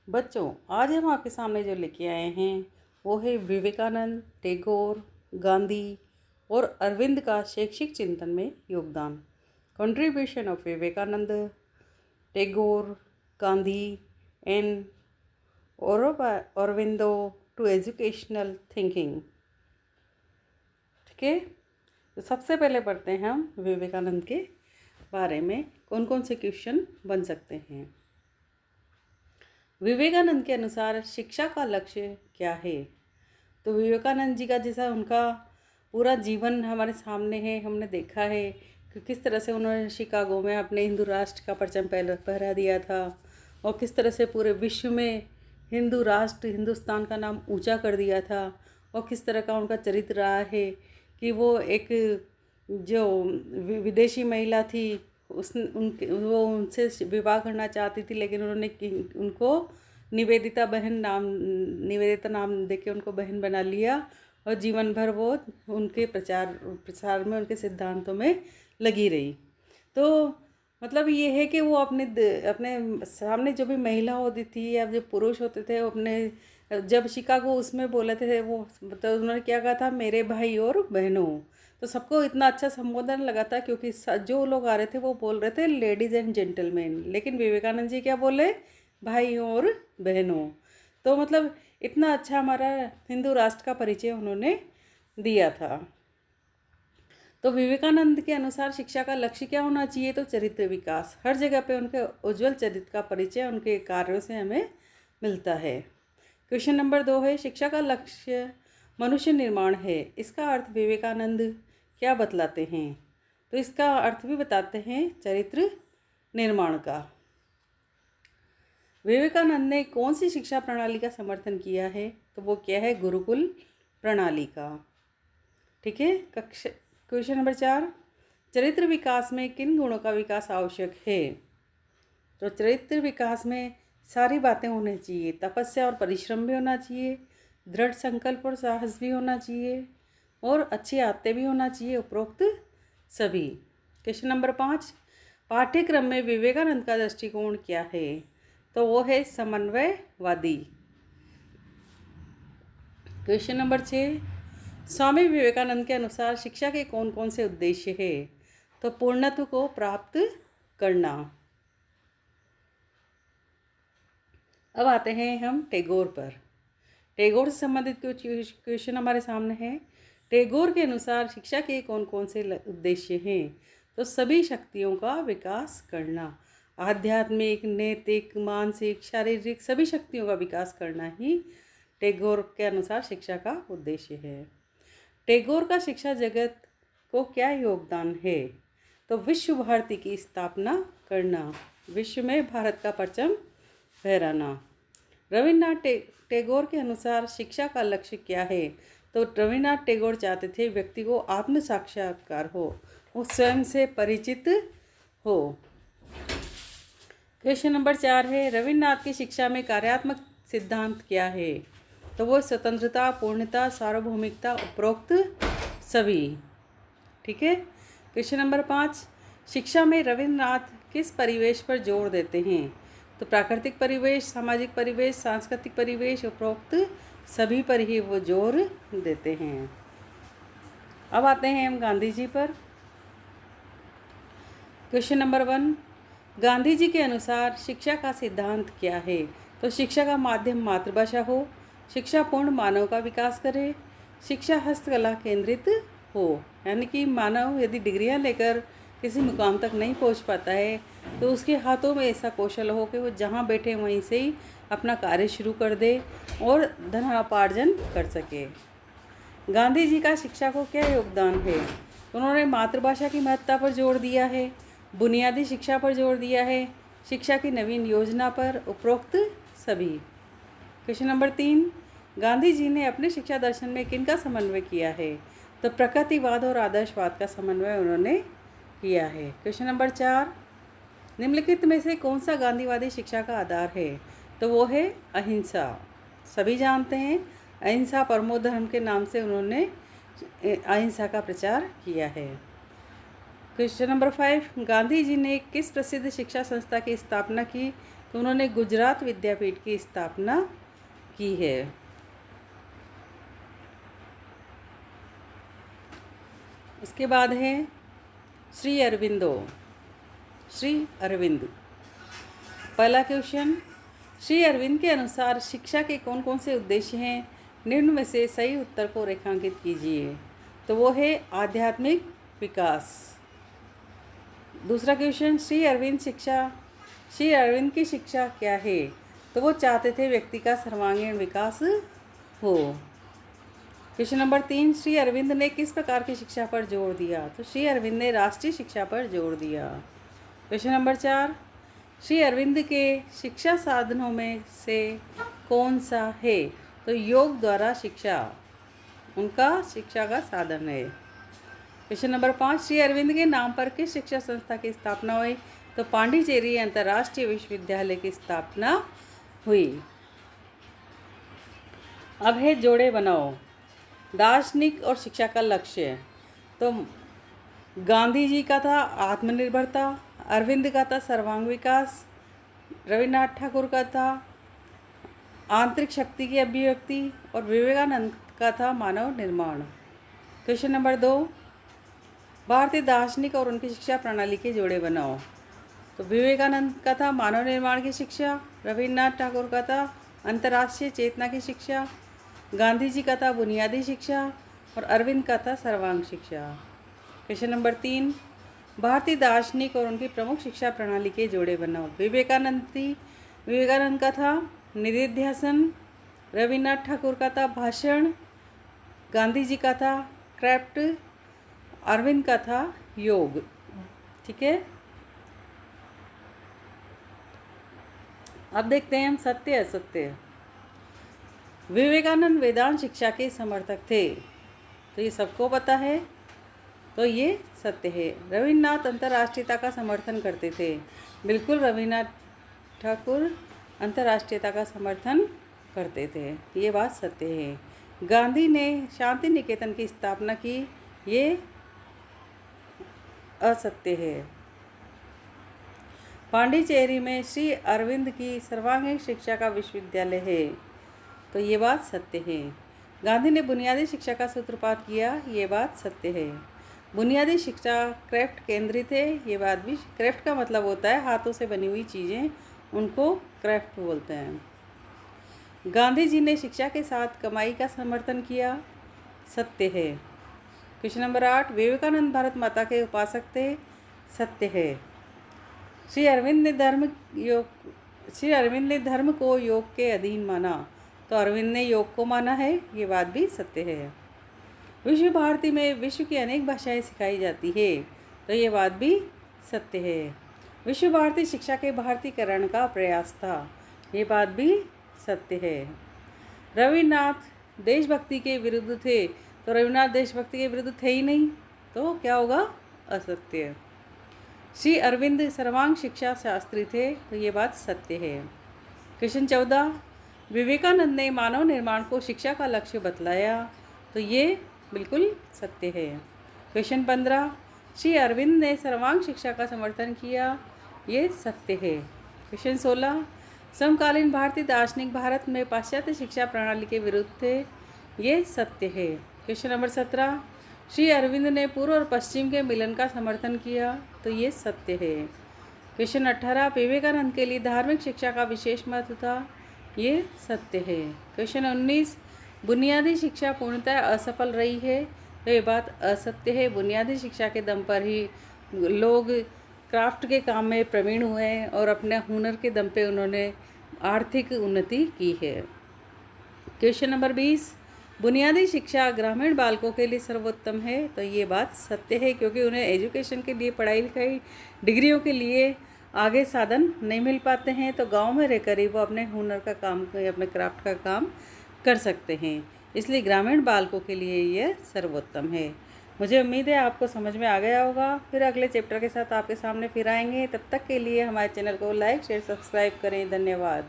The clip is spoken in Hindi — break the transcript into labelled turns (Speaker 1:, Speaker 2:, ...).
Speaker 1: बच्चों, आज हम आपके सामने जो लेके आए हैं वो है विवेकानंद, टैगोर, गांधी और अरविंद का शैक्षिक चिंतन में योगदान। Contribution of Vivekananda, Tagore, Gandhi and Aurobindo to educational thinking. ठीक है, तो सबसे पहले पढ़ते हैं हम विवेकानंद के बारे में कौन कौन से क्वेश्चन बन सकते हैं। विवेकानंद के अनुसार शिक्षा का लक्ष्य क्या है? तो विवेकानंद जी का जैसा उनका पूरा जीवन हमारे सामने है, हमने देखा है कि किस तरह से उन्होंने शिकागो में अपने हिंदू राष्ट्र का परचम फहरा दिया था और किस तरह से पूरे विश्व में हिंदू राष्ट्र हिंदुस्तान का नाम ऊंचा कर दिया था और किस तरह का उनका चरित्र रहा है कि वो एक जो विदेशी महिला थी वो उनसे विवाह करना चाहती थी, लेकिन उन्होंने उनको निवेदिता नाम देके उनको बहन बना लिया और जीवन भर वो उनके प्रसार में उनके सिद्धांतों में लगी रही। तो मतलब ये है कि वो अपने सामने जो भी महिला होती थी या जो पुरुष होते थे अपने जब शिकागो उसमें बोले थे वो तो उन्होंने क्या कहा था, मेरे भाई और बहनों। तो सबको इतना अच्छा संबोधन लगा था क्योंकि जो लोग आ रहे थे वो बोल रहे थे लेडीज़ एंड जेंटलमैन, लेकिन विवेकानंद जी क्या बोले, भाइयों और बहनों। तो मतलब इतना अच्छा हमारा हिंदू राष्ट्र का परिचय उन्होंने दिया था। तो विवेकानंद के अनुसार शिक्षा का लक्ष्य क्या होना चाहिए? तो चरित्र विकास। हर जगह पे उनके उज्जवल चरित्र का परिचय उनके कार्यों से हमें मिलता है। क्वेश्चन नंबर 2 है, शिक्षा का लक्ष्य मनुष्य निर्माण है, इसका अर्थ विवेकानंद क्या बतलाते हैं? तो इसका अर्थ भी बताते हैं चरित्र निर्माण का। विवेकानंद ने कौन सी शिक्षा प्रणाली का समर्थन किया है? तो वो क्या है, गुरुकुल प्रणाली का। ठीक है। क्वेश्चन नंबर 4, चरित्र विकास में किन गुणों का विकास आवश्यक है? तो चरित्र विकास में सारी बातें होनी चाहिए, तपस्या और परिश्रम भी होना चाहिए, दृढ़ संकल्प और साहस भी होना चाहिए और अच्छी आदतें भी होना चाहिए, उपरोक्त सभी। क्वेश्चन नंबर 5, पाठ्यक्रम में विवेकानंद का दृष्टिकोण क्या है? तो वो है समन्वयवादी। क्वेश्चन नंबर 6, स्वामी विवेकानंद के अनुसार शिक्षा के कौन कौन से उद्देश्य है? तो पूर्णत्व को प्राप्त करना। अब आते हैं हम टैगोर पर। टैगोर से संबंधित कुछ क्वेश्चन हमारे सामने हैं। टैगोर के अनुसार शिक्षा के कौन कौन से उद्देश्य हैं? तो सभी शक्तियों का विकास करना, आध्यात्मिक, नैतिक, मानसिक, शारीरिक सभी शक्तियों का विकास करना ही टैगोर के अनुसार शिक्षा का उद्देश्य है। टैगोर का शिक्षा जगत को क्या योगदान है? तो विश्व भारती की स्थापना करना, विश्व में भारत का परचम फहराना। रविन्द्रनाथ टैगोर के अनुसार शिक्षा का लक्ष्य क्या है? तो रविन्द्रनाथ टैगोर चाहते थे व्यक्ति को आत्म साक्षात्कार हो, वो स्वयं से परिचित हो। क्वेश्चन नंबर 4 है, रविन्द्रनाथ की शिक्षा में कार्यात्मक सिद्धांत क्या है? तो वो स्वतंत्रता, पूर्णता, सार्वभौमिकता, उपरोक्त सभी। ठीक है। क्वेश्चन नंबर 5, शिक्षा में रविन्द्रनाथ किस परिवेश पर जोर देते हैं? तो प्राकृतिक परिवेश, सामाजिक परिवेश, सांस्कृतिक परिवेश, उपरोक्त सभी पर ही वो जोर देते हैं। अब आते हैं हम गांधी जी पर। क्वेश्चन नंबर 1, गांधी जी के अनुसार शिक्षा का सिद्धांत क्या है? तो शिक्षा का माध्यम मातृभाषा हो, शिक्षा पूर्ण मानव का विकास करे, शिक्षा हस्तकला केंद्रित हो, यानी कि मानव यदि डिग्रियां लेकर किसी मुकाम तक नहीं पहुंच पाता है तो उसके हाथों में ऐसा कौशल हो कि वो जहां बैठे वहीं से ही अपना कार्य शुरू कर दे और धनोपार्जन कर सके। गांधी जी का शिक्षा को क्या योगदान है? उन्होंने मातृभाषा की महत्ता पर जोर दिया है, बुनियादी शिक्षा पर जोर दिया है, शिक्षा की नवीन योजना पर, उपरोक्त सभी। क्वेश्चन नंबर 3, गांधी जी ने अपने शिक्षा दर्शन में किन का समन्वय किया है? तो प्रकृतिवाद और आदर्शवाद का समन्वय उन्होंने किया है। क्वेश्चन नंबर 4, निम्नलिखित में से कौन सा गांधीवादी शिक्षा का आधार है? तो वो है अहिंसा। सभी जानते हैं अहिंसा परमो धर्म के नाम से उन्होंने अहिंसा का प्रचार किया है। क्वेश्चन नंबर 5, गांधी जी ने किस प्रसिद्ध शिक्षा संस्था की स्थापना की तो उन्होंने गुजरात विद्यापीठ की स्थापना की है। उसके बाद है श्री अरविंदो। श्री अरविंद, पहला क्वेश्चन, श्री अरविंद के अनुसार शिक्षा के कौन कौन से उद्देश्य हैं? निम्न में से सही उत्तर को रेखांकित कीजिए। तो वो है आध्यात्मिक विकास। दूसरा क्वेश्चन, श्री अरविंद की शिक्षा क्या है? तो वो चाहते थे व्यक्ति का सर्वांगीण विकास हो। क्वेश्चन नंबर 3, श्री अरविंद ने किस प्रकार की शिक्षा पर जोर दिया? तो श्री अरविंद ने राष्ट्रीय शिक्षा पर जोर दिया। क्वेश्चन नंबर 4, श्री अरविंद के शिक्षा साधनों में से कौन सा है? तो योग द्वारा शिक्षा उनका शिक्षा का साधन है। क्वेश्चन नंबर 5, श्री अरविंद के नाम पर किस शिक्षा संस्था की स्थापना हुई? तो पांडिचेरी अंतर्राष्ट्रीय विश्वविद्यालय की स्थापना हुई। अब है जोड़े बनाओ। दार्शनिक और शिक्षा का लक्ष्य, तो गांधी जी का था आत्मनिर्भरता, अरविंद का था सर्वांग विकास, रविन्द्रनाथ ठाकुर का था आंतरिक शक्ति की अभिव्यक्ति और विवेकानंद का था मानव निर्माण। क्वेश्चन नंबर 2, भारतीय दार्शनिक और उनकी शिक्षा प्रणाली के जोड़े बनाओ। तो विवेकानंद का था मानव निर्माण की शिक्षा, रविन्द्रनाथ ठाकुर का था अंतर्राष्ट्रीय चेतना की शिक्षा, गांधी जी का था बुनियादी शिक्षा और अरविंद का था सर्वांग शिक्षा। क्वेश्चन नंबर 3, भारतीय दार्शनिक और उनकी प्रमुख शिक्षा प्रणाली के जोड़े बनाओ। विवेकानंद का था निधिध्यासन, रविन्द्रनाथ ठाकुर का था भाषण, गांधी जी का था क्राफ्ट, अरविंद का था योग। ठीक है, अब देखते हैं हम सत्य असत्य। विवेकानंद वेदांत शिक्षा के समर्थक थे, तो ये सबको पता है, तो ये सत्य है। रविन्द्रनाथ अंतर्राष्ट्रीयता का समर्थन करते थे, बिल्कुल रविन्द्रनाथ ठाकुर अंतर्राष्ट्रीयता का समर्थन करते थे, ये बात सत्य है। गांधी ने शांति निकेतन की स्थापना की, ये असत्य है। पांडिचेरी में श्री अरविंद की सर्वांगीण शिक्षा का विश्वविद्यालय है, तो ये बात सत्य है। गांधी ने बुनियादी शिक्षा का सूत्रपात किया, ये बात सत्य है। बुनियादी शिक्षा क्राफ्ट केंद्रित है, ये बात भी, क्राफ्ट का मतलब होता है हाथों से बनी हुई चीज़ें, उनको क्राफ्ट बोलते हैं। गांधी जी ने शिक्षा के साथ कमाई का समर्थन किया, सत्य है। क्वेश्चन नंबर 8, विवेकानंद भारत माता के उपासक थे, सत्य है। श्री अरविंद ने धर्म को योग के अधीन माना, तो अरविंद ने योग को माना है, ये बात भी सत्य है। विश्व भारती में विश्व की अनेक भाषाएं सिखाई जाती है, तो ये बात भी सत्य है। विश्व भारती शिक्षा के भारतीकरण का प्रयास था, ये बात भी सत्य है। रविन्द्रनाथ देशभक्ति के विरुद्ध थे, तो रविन्द्रनाथ देशभक्ति के विरुद्ध थे ही नहीं, तो क्या होगा? असत्य। श्री अरविंद सर्वांग शिक्षा शास्त्री थे, तो ये बात सत्य है। क्वेश्चन 14, विवेकानंद ने मानव निर्माण को शिक्षा का लक्ष्य बतलाया, तो ये बिल्कुल सत्य है। क्वेश्चन 15, श्री अरविंद ने सर्वांग शिक्षा का समर्थन किया, ये सत्य है। क्वेश्चन 16, समकालीन भारतीय दार्शनिक भारत में पाश्चात्य शिक्षा प्रणाली के विरुद्ध थे, ये सत्य है। क्वेश्चन नंबर 17, श्री अरविंद ने पूर्व और पश्चिम के मिलन का समर्थन किया, तो ये सत्य है। क्वेश्चन 18, विवेकानंद के लिए धार्मिक शिक्षा का विशेष महत्व था, ये सत्य है। क्वेश्चन 19, बुनियादी शिक्षा पूर्णतः असफल रही है, तो ये बात असत्य है। बुनियादी शिक्षा के दम पर ही लोग क्राफ्ट के काम में प्रवीण हुए हैं और अपने हुनर के दम पे उन्होंने आर्थिक उन्नति की है। क्वेश्चन नंबर 20, बुनियादी शिक्षा ग्रामीण बालकों के लिए सर्वोत्तम है, तो ये बात सत्य है, क्योंकि उन्हें एजुकेशन के लिए, पढ़ाई लिखाई डिग्रियों के लिए आगे साधन नहीं मिल पाते हैं, तो गांव में रहकर ही वो अपने हुनर का काम, अपने क्राफ्ट का काम कर सकते हैं, इसलिए ग्रामीण बालकों के लिए यह सर्वोत्तम है। मुझे उम्मीद है आपको समझ में आ गया होगा। फिर अगले चैप्टर के साथ आपके सामने फिर आएंगे, तब तक के लिए हमारे चैनल को लाइक शेयर सब्सक्राइब करें। धन्यवाद।